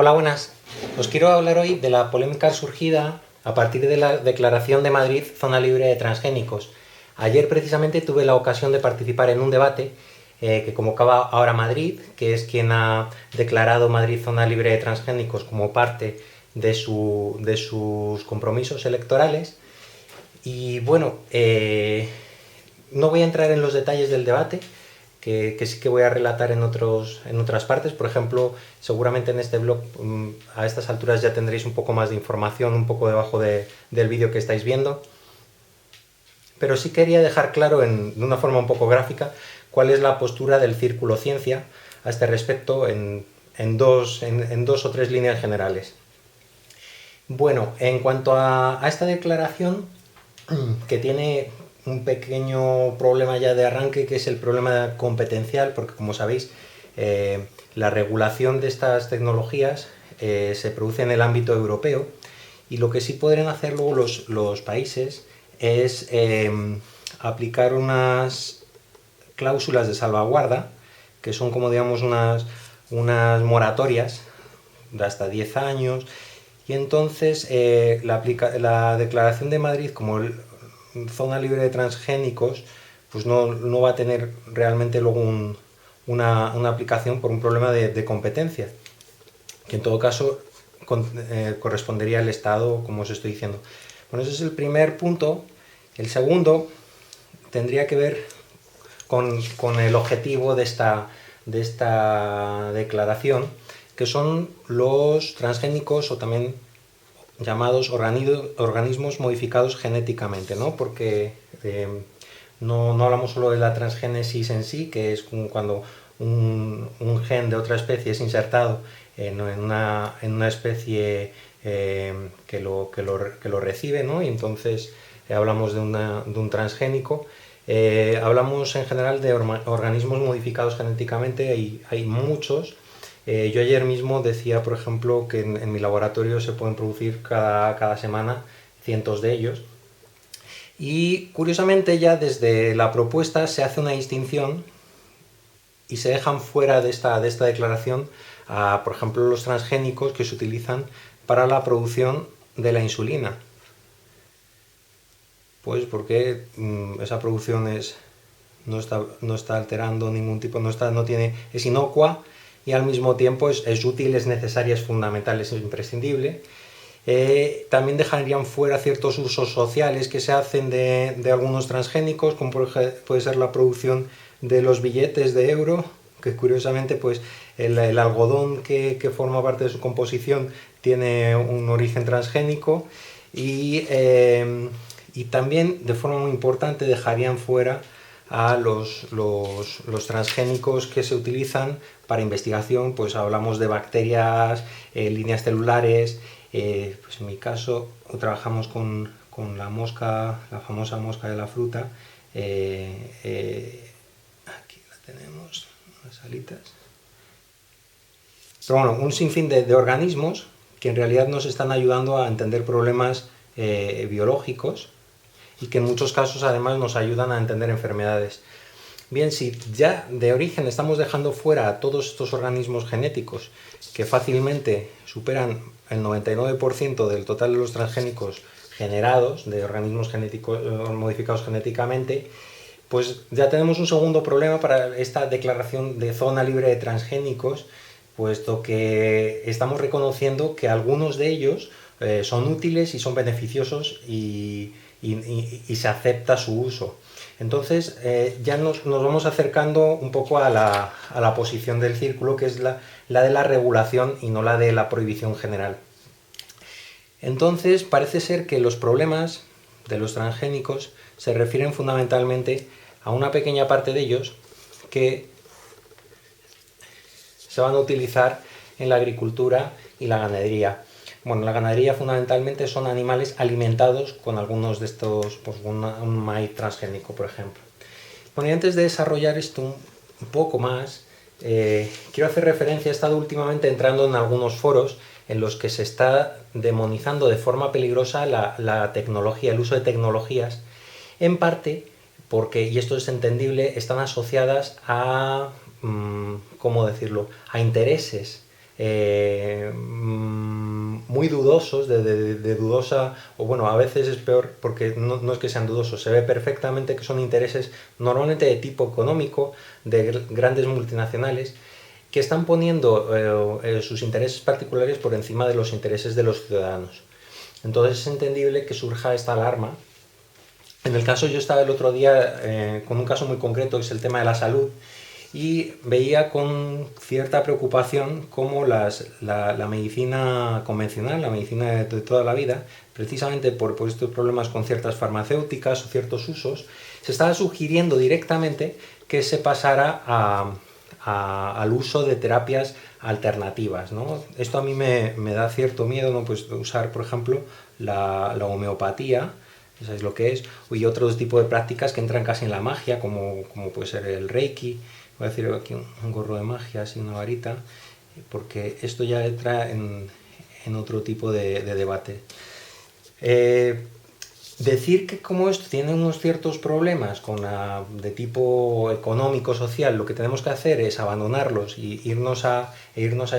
Hola, buenas. Os quiero hablar hoy de la polémica surgida a partir de la Declaración de Madrid, zona libre de transgénicos. Ayer precisamente tuve la ocasión de participar en un debate que convocaba Ahora Madrid, que es quien ha declarado Madrid zona libre de transgénicos como parte de sus compromisos electorales. Y bueno, no voy a entrar en los detalles del debate, que sí que voy a relatar en otras partes. Por ejemplo, seguramente en este blog a estas alturas ya tendréis un poco más de información, un poco debajo del vídeo que estáis viendo. Pero sí quería dejar claro, de una forma un poco gráfica, cuál es la postura del Círculo Ciencia a este respecto en dos o tres líneas generales. Bueno, en cuanto a esta declaración, que tiene un pequeño problema ya de arranque, que es el problema competencial, porque como sabéis, la regulación de estas tecnologías se produce en el ámbito europeo, y lo que sí podrían hacer luego los países es aplicar unas cláusulas de salvaguarda, que son como digamos unas moratorias de hasta 10 años, y entonces la Declaración de Madrid como zona libre de transgénicos pues no va a tener realmente luego una aplicación por un problema de competencia, que en todo caso correspondería al Estado, como os estoy diciendo. Bueno, ese es el primer punto. El segundo tendría que ver con el objetivo de esta declaración, que son los transgénicos, o también llamados organismos modificados genéticamente, ¿no? Porque no hablamos solo de la transgénesis en sí, que es cuando un gen de otra especie es insertado en una especie que lo recibe, ¿no? Y entonces hablamos de un transgénico. Hablamos en general de organismos modificados genéticamente, hay muchos. Yo ayer mismo decía, por ejemplo, que en mi laboratorio se pueden producir cada semana cientos de ellos. Y curiosamente ya desde la propuesta se hace una distinción y se dejan fuera de esta declaración por ejemplo, los transgénicos que se utilizan para la producción de la insulina. Pues porque esa producción no está alterando ningún tipo, es inocua, y al mismo tiempo es útil, es necesaria, es fundamental, es imprescindible. También dejarían fuera ciertos usos sociales que se hacen de algunos transgénicos, como puede ser la producción de los billetes de euro, que curiosamente pues el algodón que forma parte de su composición tiene un origen transgénico, y también de forma muy importante dejarían fuera a los transgénicos que se utilizan para investigación. Pues hablamos de bacterias, líneas celulares. Pues en mi caso trabajamos con la mosca, la famosa mosca de la fruta. Aquí la tenemos, las alitas. Pero bueno, un sinfín de organismos que en realidad nos están ayudando a entender problemas biológicos, y que en muchos casos además nos ayudan a entender enfermedades. Bien, si ya de origen estamos dejando fuera a todos estos organismos genéticos, que fácilmente superan el 99% del total de los transgénicos generados de organismos modificados genéticamente, pues ya tenemos un segundo problema para esta declaración de zona libre de transgénicos, puesto que estamos reconociendo que algunos de ellos son útiles y son beneficiosos, y se acepta su uso. Entonces ya nos vamos acercando un poco a la posición del Círculo, que es la de la regulación y no la de la prohibición general. Entonces parece ser que los problemas de los transgénicos se refieren fundamentalmente a una pequeña parte de ellos que se van a utilizar en la agricultura y la ganadería. Bueno, la ganadería fundamentalmente son animales alimentados con algunos de estos, pues un maíz transgénico, por ejemplo. Bueno, y antes de desarrollar esto un poco más, quiero hacer referencia. He estado últimamente entrando en algunos foros en los que se está demonizando de forma peligrosa la tecnología, el uso de tecnologías, en parte porque, y esto es entendible, están asociadas a, ¿cómo decirlo?, a intereses muy dudosos, de dudosa, o bueno, a veces es peor porque no es que sean dudosos, se ve perfectamente que son intereses normalmente de tipo económico, de grandes multinacionales, que están poniendo sus intereses particulares por encima de los intereses de los ciudadanos. Entonces es entendible que surja esta alarma. En el caso, yo estaba el otro día con un caso muy concreto, que es el tema de la salud, y veía con cierta preocupación cómo la medicina convencional, la medicina de toda la vida, precisamente por estos problemas con ciertas farmacéuticas o ciertos usos, se estaba sugiriendo directamente que se pasara al uso de terapias alternativas, ¿no? Esto a mí me da cierto miedo, ¿no? Pues usar, por ejemplo, la homeopatía, ¿sabéis lo que es? Y otros tipos de prácticas que entran casi en la magia, como puede ser el Reiki. Voy a decir aquí un gorro de magia, así una varita, porque esto ya entra en otro tipo de debate. Decir que como esto tiene unos ciertos problemas de tipo económico, social, lo que tenemos que hacer es abandonarlos y irnos a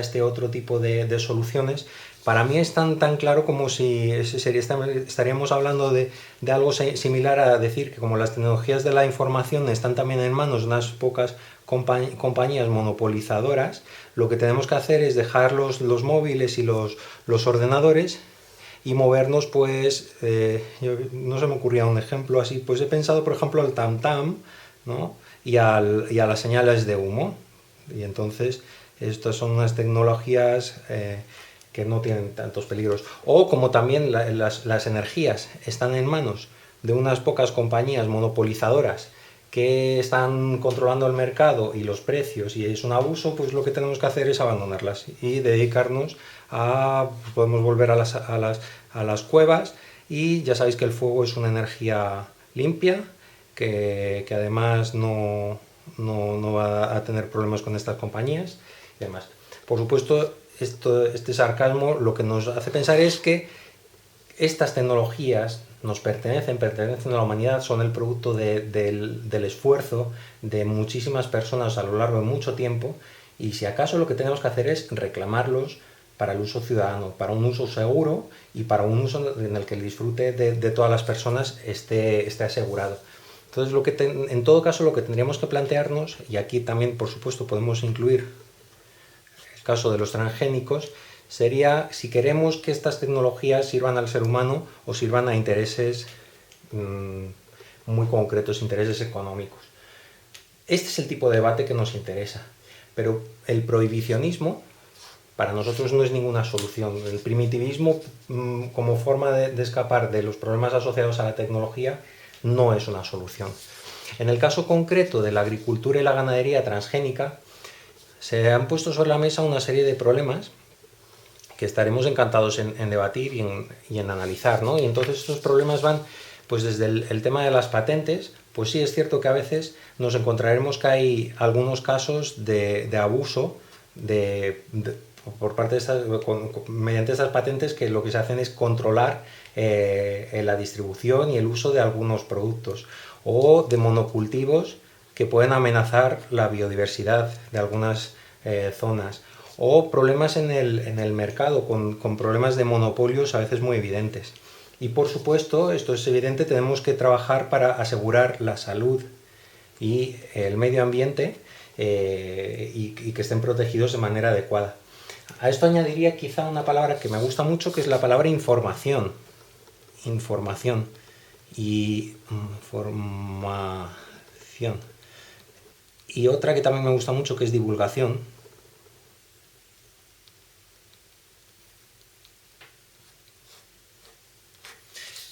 este otro tipo de soluciones, para mí es tan claro como si estaríamos hablando de algo similar a decir que como las tecnologías de la información están también en manos de unas pocas compañías monopolizadoras, lo que tenemos que hacer es dejar los móviles y los ordenadores y movernos, pues, no se me ocurría un ejemplo así, pues he pensado, por ejemplo, al tam-tam, ¿no? y a las señales de humo. Y entonces, estas son unas tecnologías que no tienen tantos peligros. O como también las energías están en manos de unas pocas compañías monopolizadoras que están controlando el mercado y los precios y es un abuso, pues lo que tenemos que hacer es abandonarlas y dedicarnos pues podemos volver a las cuevas, y ya sabéis que el fuego es una energía limpia que además no va a tener problemas con estas compañías y demás. Por supuesto, este sarcasmo lo que nos hace pensar es que estas tecnologías nos pertenecen a la humanidad, son el producto del esfuerzo de muchísimas personas a lo largo de mucho tiempo, y si acaso lo que tenemos que hacer es reclamarlos para el uso ciudadano, para un uso seguro y para un uso en el que el disfrute de todas las personas esté asegurado. Entonces, en todo caso, lo que tendríamos que plantearnos, y aquí también, por supuesto, podemos incluir el caso de los transgénicos, sería si queremos que estas tecnologías sirvan al ser humano o sirvan a intereses muy concretos, intereses económicos. Este es el tipo de debate que nos interesa, pero el prohibicionismo para nosotros no es ninguna solución. El primitivismo como forma de escapar de los problemas asociados a la tecnología no es una solución. En el caso concreto de la agricultura y la ganadería transgénica, se han puesto sobre la mesa una serie de problemas que estaremos encantados en debatir y en analizar, ¿no? Y entonces estos problemas van pues desde el tema de las patentes. Pues sí, es cierto que a veces nos encontraremos que hay algunos casos de abuso por parte de mediante estas patentes, que lo que se hacen es controlar la distribución y el uso de algunos productos, o de monocultivos que pueden amenazar la biodiversidad de algunas zonas, o problemas en el mercado con problemas de monopolios a veces muy evidentes. Y por supuesto, esto es evidente, tenemos que trabajar para asegurar la salud y el medio ambiente y que estén protegidos de manera adecuada. A esto añadiría quizá una palabra que me gusta mucho, que es la palabra información. Información y formación. Y otra que también me gusta mucho, que es divulgación.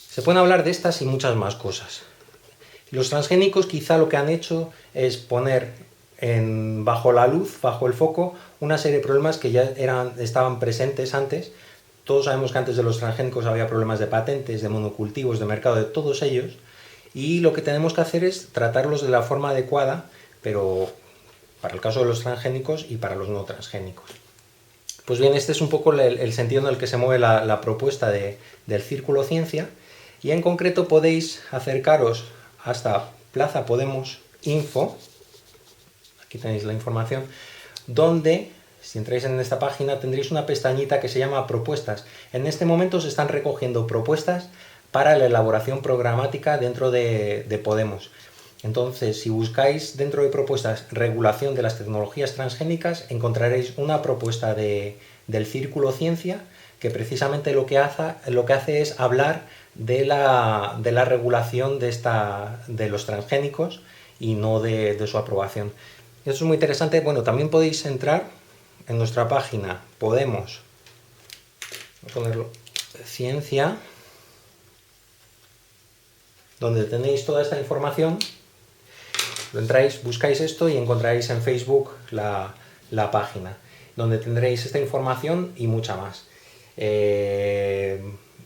Se pueden hablar de estas y muchas más cosas. Los transgénicos quizá lo que han hecho es poner bajo la luz, bajo el foco, una serie de problemas que ya estaban presentes antes. Todos sabemos que antes de los transgénicos había problemas de patentes, de monocultivos, de mercado, de todos ellos, y lo que tenemos que hacer es tratarlos de la forma adecuada, pero para el caso de los transgénicos y para los no transgénicos. Pues bien, este es un poco el sentido en el que se mueve la propuesta del Círculo Ciencia, y en concreto podéis acercaros hasta Plaza Podemos Info, aquí tenéis la información, donde si entráis en esta página tendréis una pestañita que se llama propuestas. En este momento se están recogiendo propuestas para la elaboración programática dentro de Podemos. Entonces, si buscáis dentro de propuestas regulación de las tecnologías transgénicas, encontraréis una propuesta del Círculo Ciencia que precisamente lo que hace es hablar de la regulación de los transgénicos y no de su aprobación. Eso es muy interesante. Bueno, también podéis entrar en nuestra página Podemos, voy a ponerlo, Ciencia, donde tenéis toda esta información. Entráis, buscáis esto y encontraréis en Facebook la página, donde tendréis esta información y mucha más.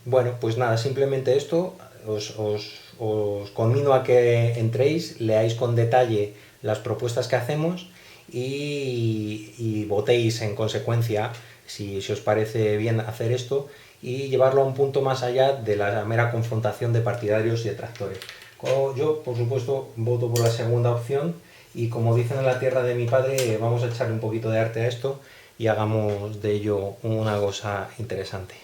Bueno, pues nada, simplemente esto, os conmino a que entréis, leáis con detalle las propuestas que hacemos y votéis en consecuencia si os parece bien hacer esto y llevarlo a un punto más allá de la mera confrontación de partidarios y detractores. Yo, por supuesto, voto por la segunda opción y, como dicen en la tierra de mi padre, vamos a echarle un poquito de arte a esto y hagamos de ello una cosa interesante.